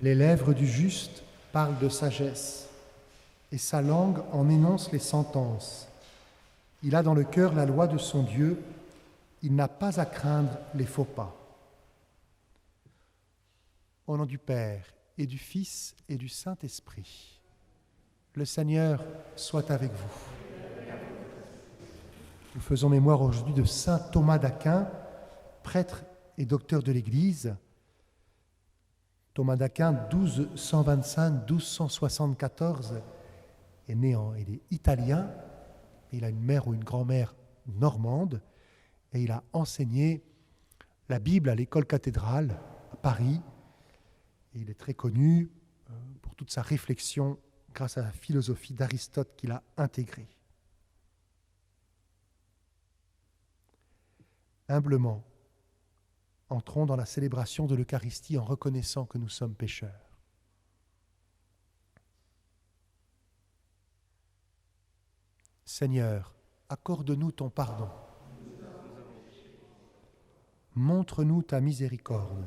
Les lèvres du juste parlent de sagesse, et sa langue en énonce les sentences. Il a dans le cœur la loi de son Dieu, il n'a pas à craindre les faux pas. Au nom du Père, et du Fils, et du Saint-Esprit, le Seigneur soit avec vous. Nous faisons mémoire aujourd'hui de saint Thomas d'Aquin, prêtre et docteur de l'Église. Thomas d'Aquin, 1225-1274, il est italien, il a une mère ou une grand-mère normande, et il a enseigné la Bible à l'école cathédrale à Paris. Et il est très connu pour toute sa réflexion grâce à la philosophie d'Aristote qu'il a intégrée. Humblement, entrons dans la célébration de l'Eucharistie en reconnaissant que nous sommes pécheurs. Seigneur, accorde-nous ton pardon. Montre-nous ta miséricorde.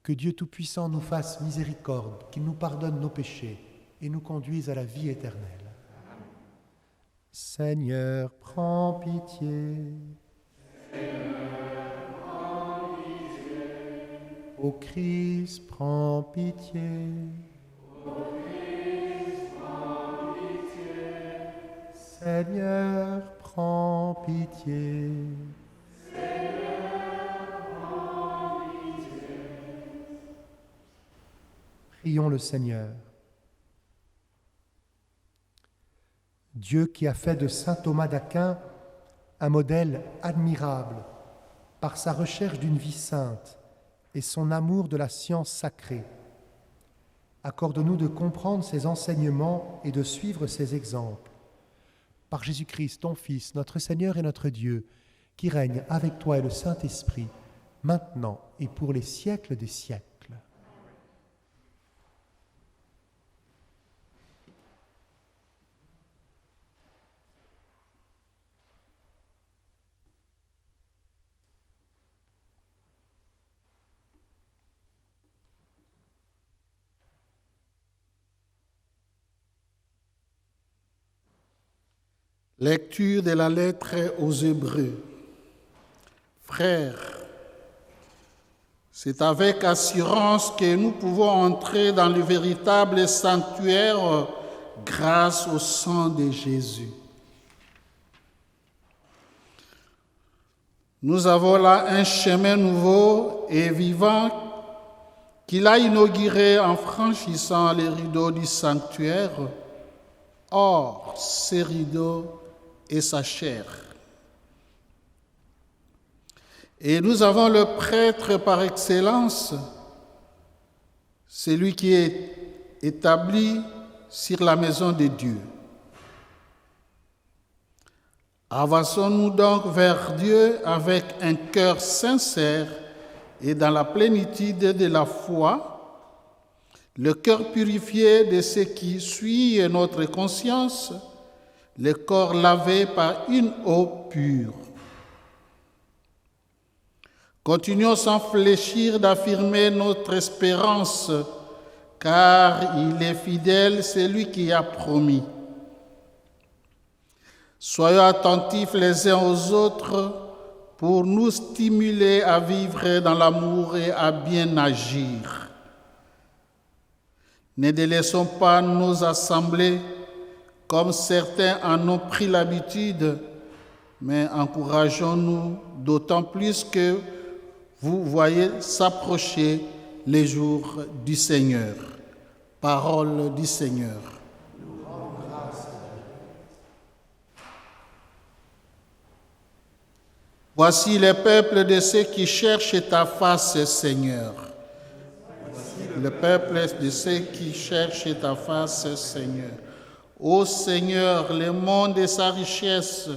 Que Dieu Tout-Puissant nous fasse miséricorde, qu'il nous pardonne nos péchés et nous conduise à la vie éternelle. Seigneur, prends pitié. Ô Christ, prends pitié. Seigneur, prends pitié. Prions le Seigneur. Dieu qui a fait de saint Thomas d'Aquin un modèle admirable par sa recherche d'une vie sainte et son amour de la science sacrée, accorde-nous de comprendre ses enseignements et de suivre ses exemples. Par Jésus-Christ, ton Fils, notre Seigneur et notre Dieu, qui règne avec toi et le Saint-Esprit, maintenant et pour les siècles des siècles. Lecture de la lettre aux Hébreux. Frères, c'est avec assurance que nous pouvons entrer dans le véritable sanctuaire grâce au sang de Jésus. Nous avons là un chemin nouveau et vivant qu'il a inauguré en franchissant les rideaux du sanctuaire. Or, ces rideaux et sa chair. Et nous avons le prêtre par excellence, celui qui est établi sur la maison de Dieu. Avançons-nous donc vers Dieu avec un cœur sincère et dans la plénitude de la foi, le cœur purifié de ce qui suit notre conscience, le corps lavé par une eau pure. Continuons sans fléchir d'affirmer notre espérance, car il est fidèle, celui qui a promis. Soyons attentifs les uns aux autres pour nous stimuler à vivre dans l'amour et à bien agir. Ne délaissons pas nos assemblées comme certains en ont pris l'habitude, mais encourageons-nous d'autant plus que vous voyez s'approcher les jours du Seigneur. Parole du Seigneur. Voici le peuple de ceux qui cherchent ta face, Seigneur. Le peuple de ceux qui cherchent ta face, Seigneur. Ô Seigneur, le monde et sa richesse,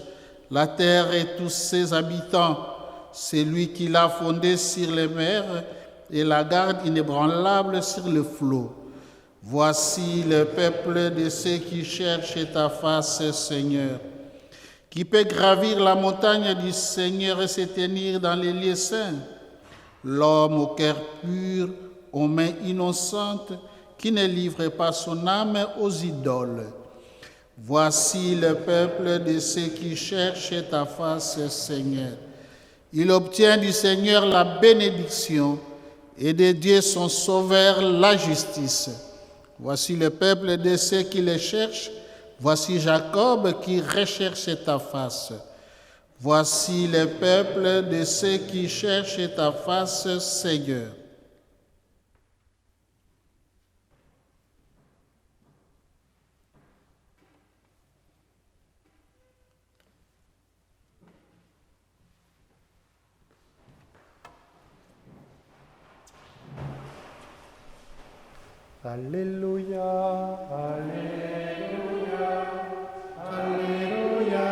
la terre et tous ses habitants, c'est lui qui l'a fondé sur les mers et la garde inébranlable sur le flot. Voici le peuple de ceux qui cherchent ta face, Seigneur. Qui peut gravir la montagne du Seigneur et se tenir dans les lieux saints? L'homme au cœur pur, aux mains innocentes, qui ne livre pas son âme aux idoles. Voici le peuple de ceux qui cherchent ta face, Seigneur. Il obtient du Seigneur la bénédiction et de Dieu son sauveur la justice. Voici le peuple de ceux qui le cherchent. Voici Jacob qui recherche ta face. Voici le peuple de ceux qui cherchent ta face, Seigneur. Alléluia, Alléluia, Alléluia,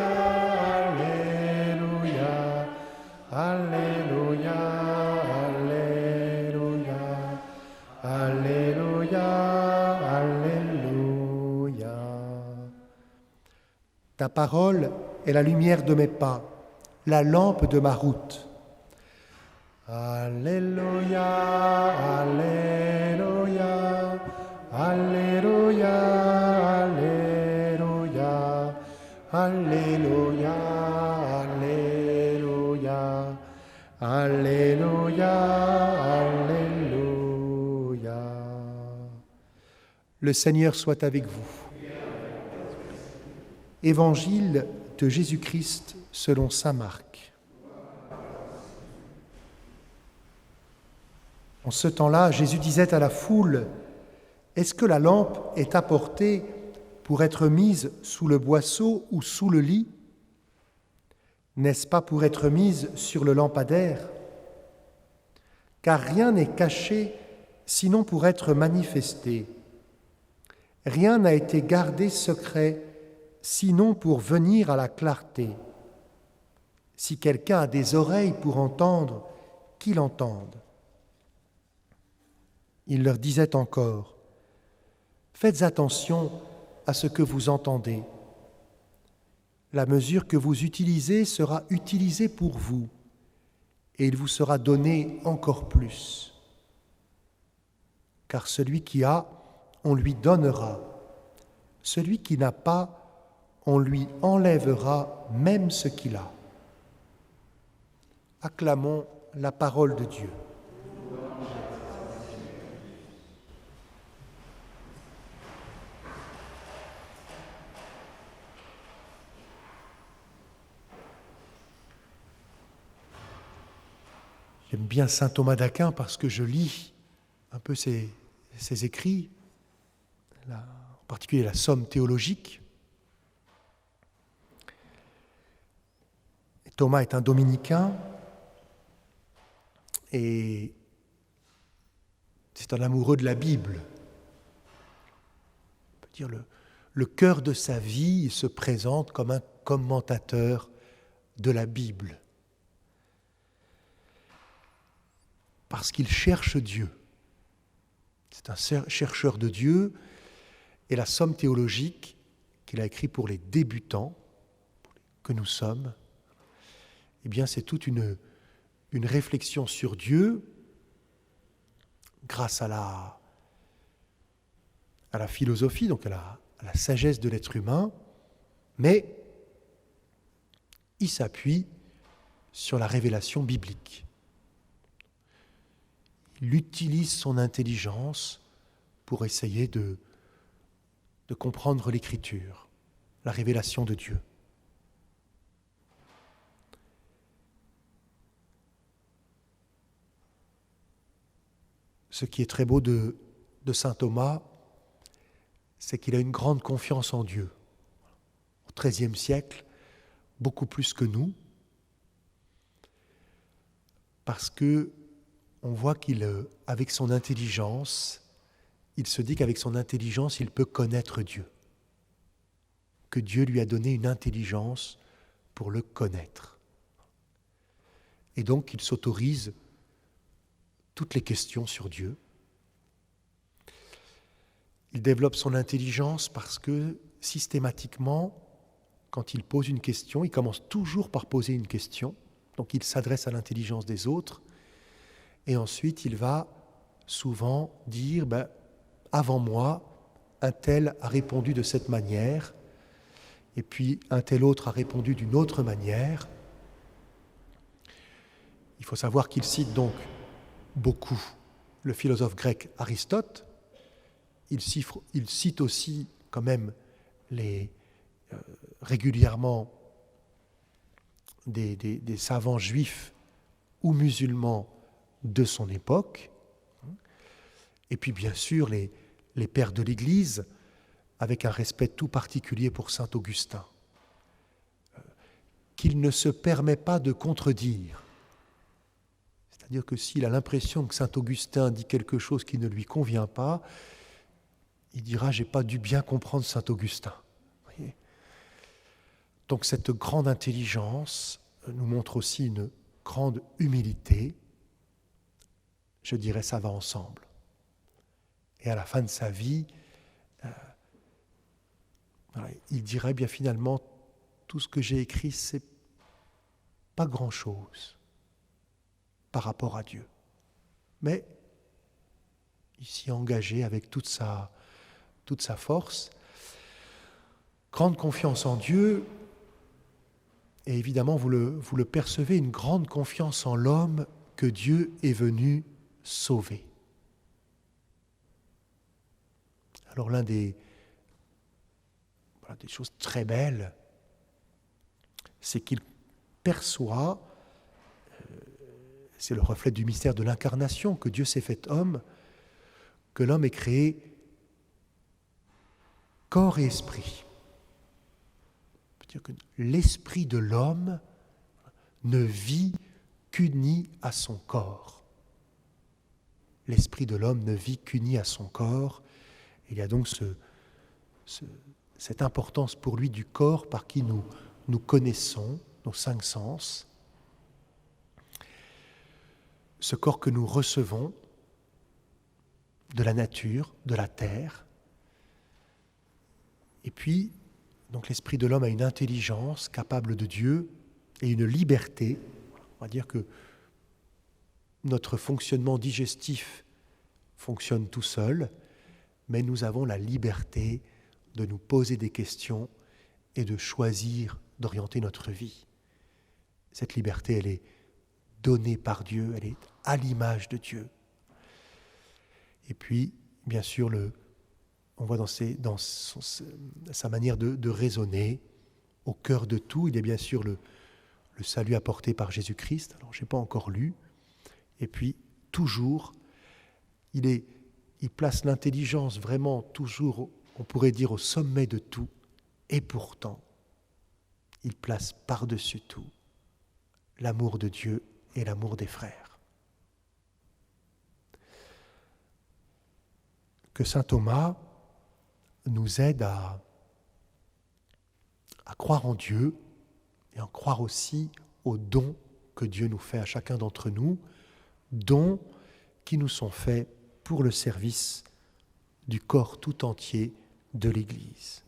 Alléluia, Alléluia, Alléluia, Alléluia, Alléluia. Ta parole est la lumière de mes pas, la lampe de ma route. Alléluia, Alléluia, Alléluia, Alléluia, Alléluia, Alléluia, Alléluia, Alléluia. Le Seigneur soit avec vous. Évangile de Jésus-Christ selon saint Marc. En ce temps-là, Jésus disait à la foule, « Est-ce que la lampe est apportée pour être mise sous le boisseau ou sous le lit? N'est-ce pas pour être mise sur le lampadaire? Car rien n'est caché sinon pour être manifesté. Rien n'a été gardé secret sinon pour venir à la clarté. Si quelqu'un a des oreilles pour entendre, qu'il entende. » Il leur disait encore, « Faites attention à ce que vous entendez. La mesure que vous utilisez sera utilisée pour vous, et il vous sera donné encore plus. Car celui qui a, on lui donnera. Celui qui n'a pas, on lui enlèvera même ce qu'il a. » Acclamons la parole de Dieu. J'aime bien saint Thomas d'Aquin parce que je lis un peu ses écrits, en particulier la Somme théologique. Thomas est un dominicain et c'est un amoureux de la Bible. On peut dire le cœur de sa vie, il se présente comme un commentateur de la Bible. Parce qu'il cherche Dieu. C'est un chercheur de Dieu, et la Somme théologique qu'il a écrite pour les débutants, que nous sommes, eh bien c'est toute une réflexion sur Dieu, grâce à la philosophie, donc à la sagesse de l'être humain, mais il s'appuie sur la révélation biblique. Il utilise son intelligence pour essayer de comprendre l'Écriture, la révélation de Dieu. Ce qui est très beau de saint Thomas, c'est qu'il a une grande confiance en Dieu. Au XIIIe siècle, beaucoup plus que nous, parce que on voit qu'avec son intelligence, il se dit qu'avec son intelligence, il peut connaître Dieu. Que Dieu lui a donné une intelligence pour le connaître. Et donc, il s'autorise toutes les questions sur Dieu. Il développe son intelligence parce que, systématiquement, quand il pose une question, il commence toujours par poser une question. Donc, il s'adresse à l'intelligence des autres. Et ensuite, il va souvent dire avant moi, un tel a répondu de cette manière, et puis un tel autre a répondu d'une autre manière. Il faut savoir qu'il cite donc beaucoup le philosophe grec Aristote. Il cite aussi quand même régulièrement des savants juifs ou musulmans de son époque. Et puis bien sûr les pères de l'Église, avec un respect tout particulier pour saint Augustin, qu'il ne se permet pas de contredire. C'est-à-dire que s'il a l'impression que saint Augustin dit quelque chose qui ne lui convient pas, il dira « j'ai pas dû bien comprendre saint Augustin ». Donc cette grande intelligence nous montre aussi une grande humilité. Je dirais ça va ensemble. Et à la fin de sa vie, il dirait bien finalement tout ce que j'ai écrit, c'est pas grand-chose par rapport à Dieu. Mais il s'y est engagé avec toute sa force. Grande confiance en Dieu, et évidemment vous le percevez, une grande confiance en l'homme que Dieu est venu sauver. Alors l'un des choses très belles, c'est qu'il perçoit, c'est le reflet du mystère de l'incarnation, que Dieu s'est fait homme, que l'homme est créé corps et esprit. C'est-à-dire que l'esprit de l'homme ne vit qu'uni à son corps. L'esprit de l'homme ne vit qu'uni à son corps. Il y a donc cette importance pour lui du corps par qui nous connaissons, nos 5 sens. Ce corps que nous recevons de la nature, de la terre. Et puis, donc l'esprit de l'homme a une intelligence capable de Dieu et une liberté. On va dire que notre fonctionnement digestif fonctionne tout seul, mais nous avons la liberté de nous poser des questions et de choisir d'orienter notre vie. Cette liberté, elle est donnée par Dieu, elle est à l'image de Dieu. Et puis, bien sûr, on voit dans sa manière de raisonner, au cœur de tout, il y a bien sûr le salut apporté par Jésus-Christ. Alors, je n'ai pas encore lu. Et puis, toujours, il place l'intelligence vraiment toujours, on pourrait dire, au sommet de tout. Et pourtant, il place par-dessus tout l'amour de Dieu et l'amour des frères. Que saint Thomas nous aide à croire en Dieu et à croire aussi aux dons que Dieu nous fait à chacun d'entre nous, dons qui nous sont faits pour le service du corps tout entier de l'Église.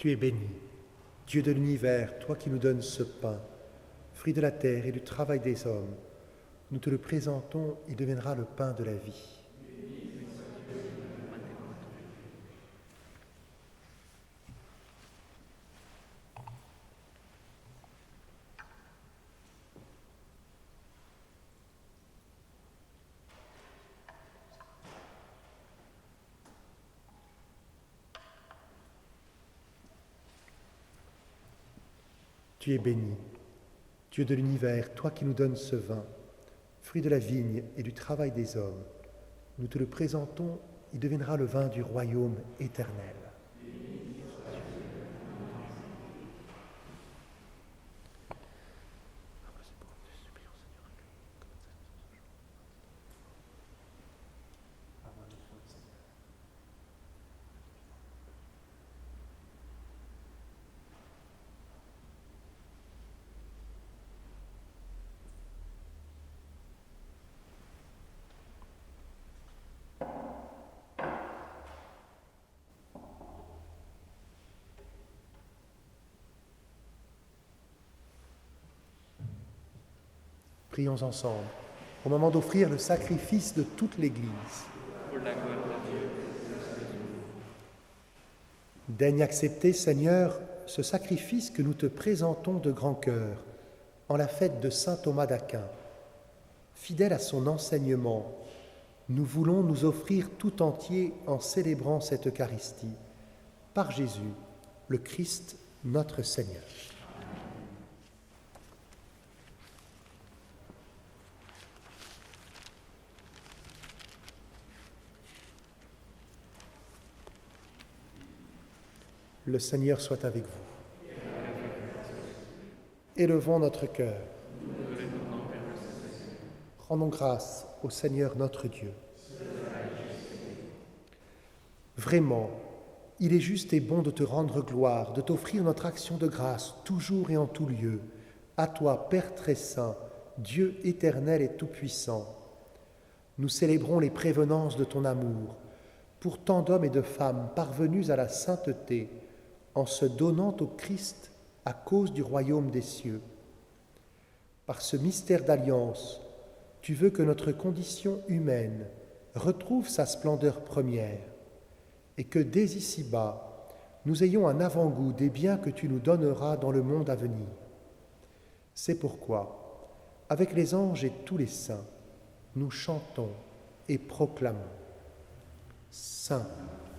Tu es béni, Dieu de l'univers, toi qui nous donnes ce pain, fruit de la terre et du travail des hommes. Nous te le présentons, il deviendra le pain de la vie. Tu es béni, Dieu de l'univers, toi qui nous donnes ce vin, fruit de la vigne et du travail des hommes. Nous te le présentons, il deviendra le vin du royaume éternel. Prions ensemble, au moment d'offrir le sacrifice de toute l'Église. Pour la gloire de Dieu. Daigne accepter, Seigneur, ce sacrifice que nous te présentons de grand cœur en la fête de saint Thomas d'Aquin. Fidèle à son enseignement, nous voulons nous offrir tout entier en célébrant cette Eucharistie, par Jésus, le Christ, notre Seigneur. Le Seigneur soit avec vous. Élevons notre cœur. Rendons grâce au Seigneur notre Dieu. Vraiment, il est juste et bon de te rendre gloire, de t'offrir notre action de grâce, toujours et en tout lieu, à toi, Père très saint, Dieu éternel et tout-puissant. Nous célébrons les prévenances de ton amour, pour tant d'hommes et de femmes parvenus à la sainteté, en se donnant au Christ à cause du royaume des cieux. Par ce mystère d'alliance, tu veux que notre condition humaine retrouve sa splendeur première et que dès ici-bas, nous ayons un avant-goût des biens que tu nous donneras dans le monde à venir. C'est pourquoi, avec les anges et tous les saints, nous chantons et proclamons. Saint,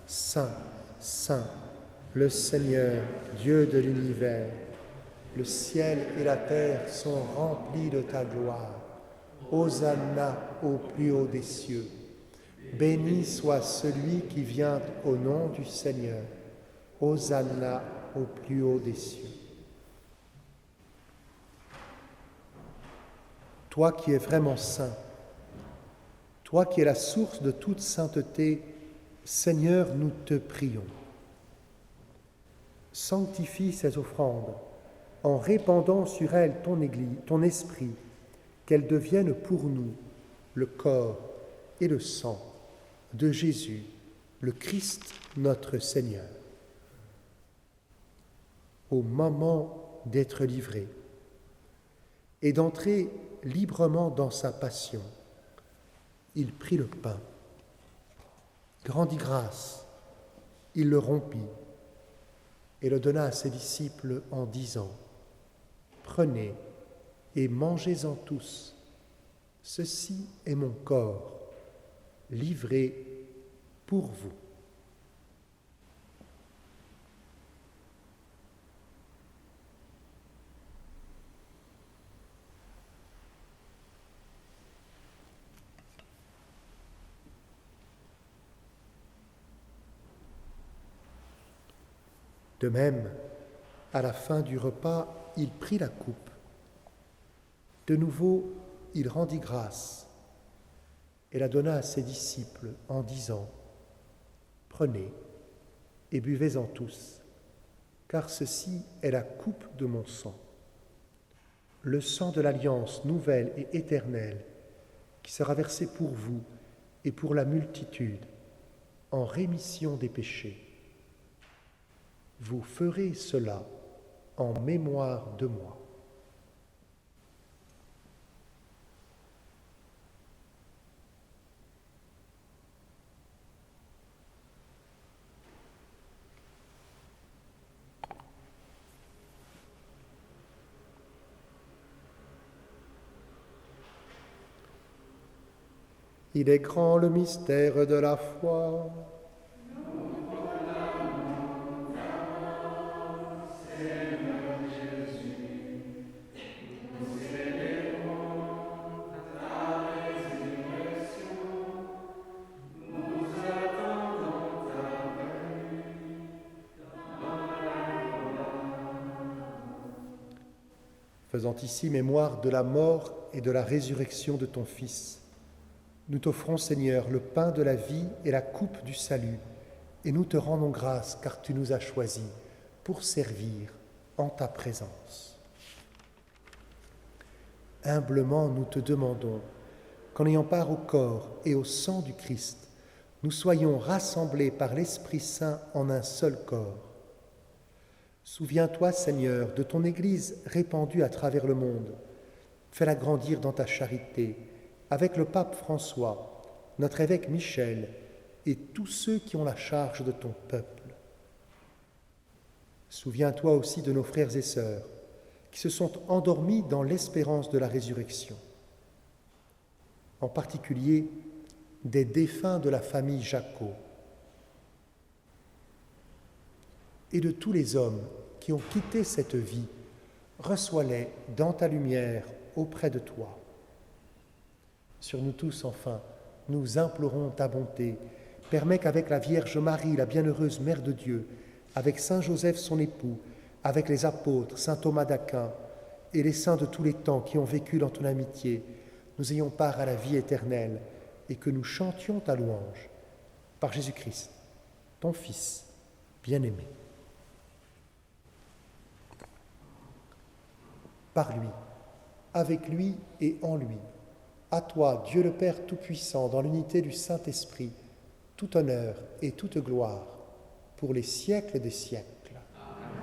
Saint, Saint, le Seigneur, Dieu de l'univers, le ciel et la terre sont remplis de ta gloire. Hosanna au plus haut des cieux. Béni soit celui qui vient au nom du Seigneur. Hosanna au plus haut des cieux. Toi qui es vraiment saint, toi qui es la source de toute sainteté, Seigneur, nous te prions. Sanctifie ces offrandes en répandant sur elles ton Église, ton esprit, qu'elles deviennent pour nous le corps et le sang de Jésus, le Christ notre Seigneur. Au moment d'être livré et d'entrer librement dans sa passion, il prit le pain, rendit grâce, il le rompit et le donna à ses disciples en disant : Prenez et mangez-en tous, ceci est mon corps, livré pour vous. De même, à la fin du repas, il prit la coupe. De nouveau, il rendit grâce et la donna à ses disciples en disant : Prenez et buvez-en tous, car ceci est la coupe de mon sang, le sang de l'alliance nouvelle et éternelle qui sera versé pour vous et pour la multitude en rémission des péchés. Vous ferez cela en mémoire de moi. Il est grand le mystère de la foi. Faisant ici mémoire de la mort et de la résurrection de ton Fils, nous t'offrons, Seigneur, le pain de la vie et la coupe du salut, et nous te rendons grâce car tu nous as choisis pour servir en ta présence. Humblement, nous te demandons qu'en ayant part au corps et au sang du Christ, nous soyons rassemblés par l'Esprit Saint en un seul corps. Souviens-toi, Seigneur, de ton Église répandue à travers le monde. Fais-la grandir dans ta charité, avec le pape François, notre évêque Michel et tous ceux qui ont la charge de ton peuple. Souviens-toi aussi de nos frères et sœurs qui se sont endormis dans l'espérance de la résurrection. En particulier, des défunts de la famille Jacot et de tous les hommes qui ont quitté cette vie, reçois-les dans ta lumière auprès de toi. Sur nous tous, enfin, nous implorons ta bonté. Permets qu'avec la Vierge Marie, la bienheureuse Mère de Dieu, avec Saint Joseph son époux, avec les apôtres, Saint Thomas d'Aquin et les saints de tous les temps qui ont vécu dans ton amitié, nous ayons part à la vie éternelle et que nous chantions ta louange. Par Jésus-Christ, ton Fils bien-aimé. Par lui, avec lui et en lui, à toi, Dieu le Père Tout-Puissant, dans l'unité du Saint-Esprit, tout honneur et toute gloire, pour les siècles des siècles. Amen.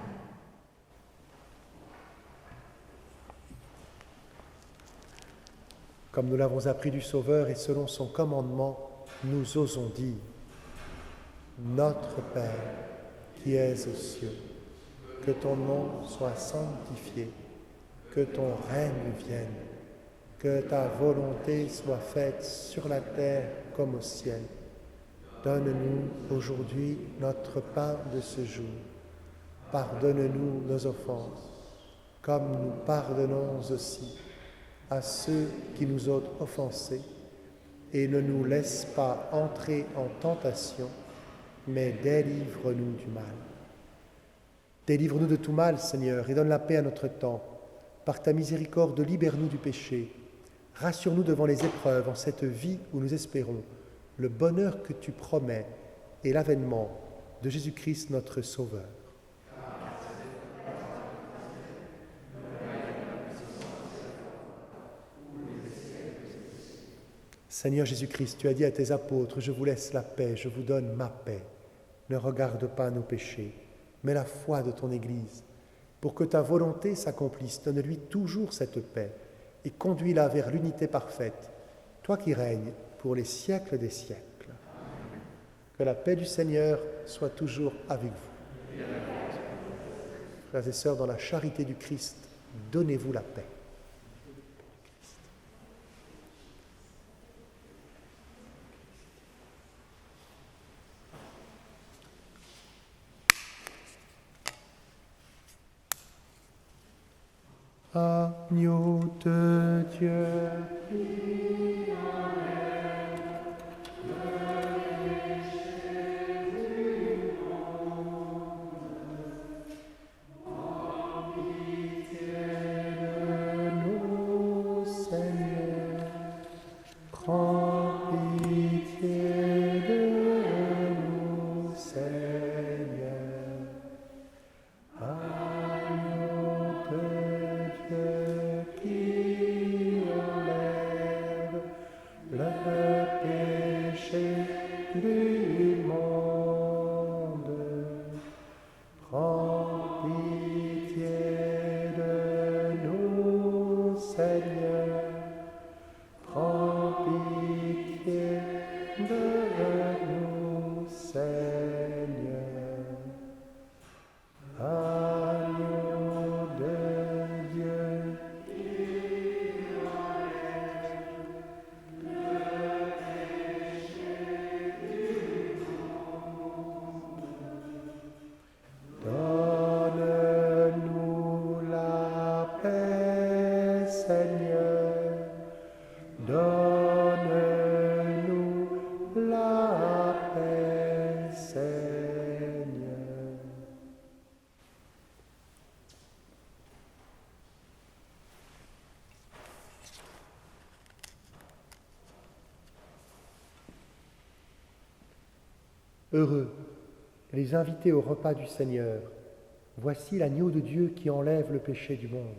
Comme nous l'avons appris du Sauveur et selon son commandement, nous osons dire : Notre Père, qui es aux cieux, que ton nom soit sanctifié, que ton règne vienne, que ta volonté soit faite sur la terre comme au ciel. Donne-nous aujourd'hui notre pain de ce jour. Pardonne-nous nos offenses, comme nous pardonnons aussi à ceux qui nous ont offensés. Et ne nous laisse pas entrer en tentation, mais délivre-nous du mal. Délivre-nous de tout mal, Seigneur, et donne la paix à notre temps. Par ta miséricorde, libère-nous du péché. Rassure-nous devant les épreuves en cette vie où nous espérons le bonheur que tu promets et l'avènement de Jésus-Christ notre Sauveur. Seigneur Jésus-Christ, tu as dit à tes apôtres : je vous laisse la paix, je vous donne ma paix. Ne regarde pas nos péchés, mais la foi de ton Église. Pour que ta volonté s'accomplisse, donne-lui toujours cette paix et conduis-la vers l'unité parfaite, toi qui règnes pour les siècles des siècles. Que la paix du Seigneur soit toujours avec vous. Frères et sœurs, dans la charité du Christ, donnez-vous la paix. Agneau de Dieu, qui enlève le péché du monde, en pitié de nous, Seigneur, prends pitié de nous, Seigneur. Agneau de Dieu qui enlève le péché du monde, prends Heureux les invités au repas du Seigneur. Voici l'agneau de Dieu qui enlève le péché du monde.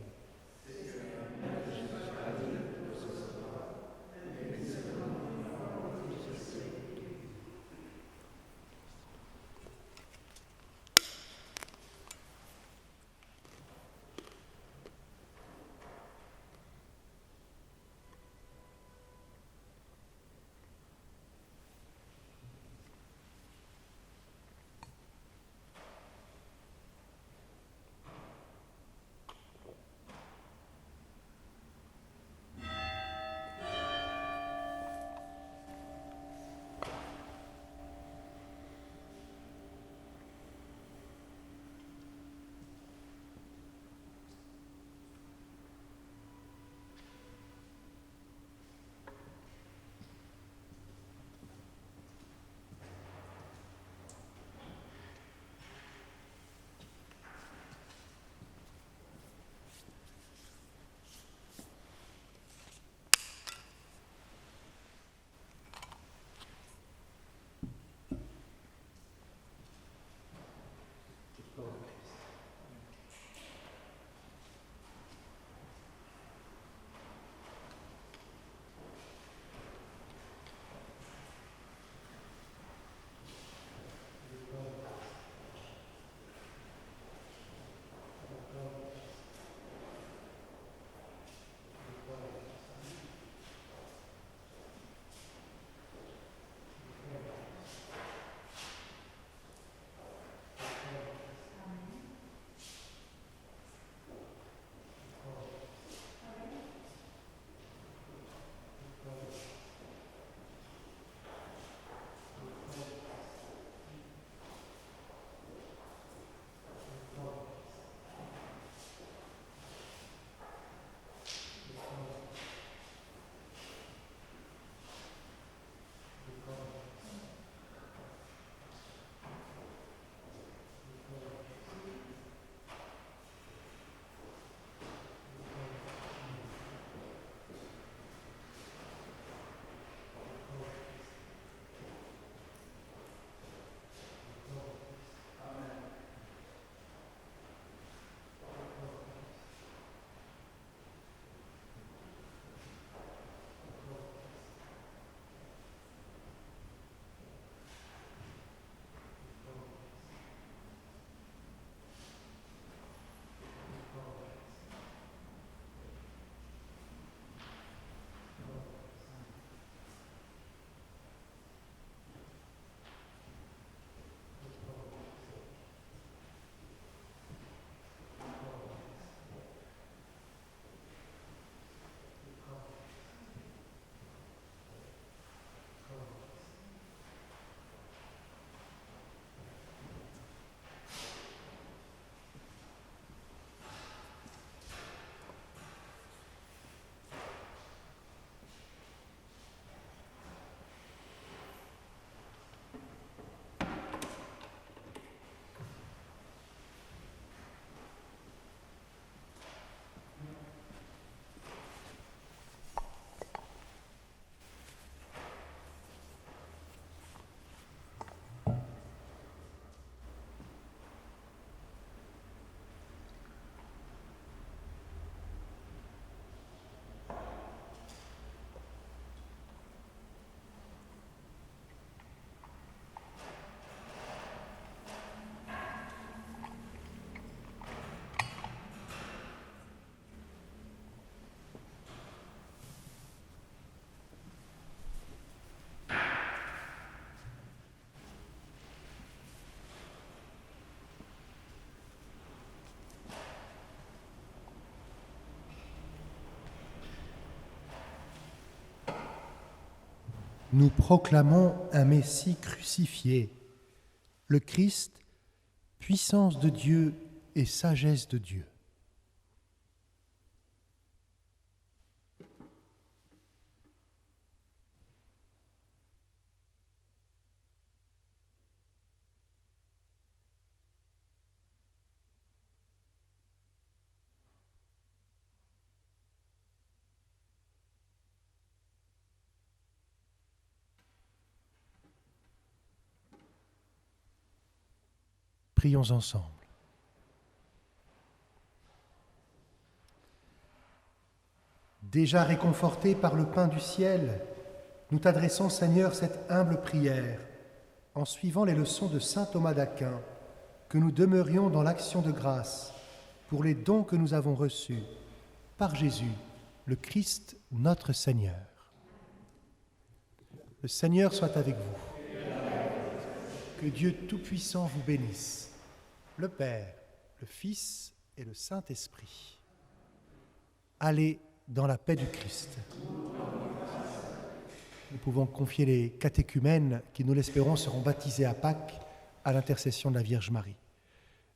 Nous proclamons un Messie crucifié, le Christ, puissance de Dieu et sagesse de Dieu. Prions ensemble. Déjà réconfortés par le pain du ciel, nous t'adressons, Seigneur, cette humble prière, en suivant les leçons de saint Thomas d'Aquin, que nous demeurions dans l'action de grâce pour les dons que nous avons reçus par Jésus, le Christ, notre Seigneur. Le Seigneur soit avec vous. Que Dieu Tout-Puissant vous bénisse, le Père, le Fils et le Saint-Esprit. Allez dans la paix du Christ. Nous pouvons confier les catéchumènes qui, nous l'espérons, seront baptisés à Pâques à l'intercession de la Vierge Marie.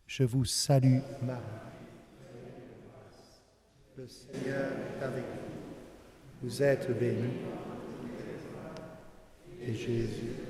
Je vous salue, Marie. Le Seigneur est avec vous. Vous êtes bénie. Et Jésus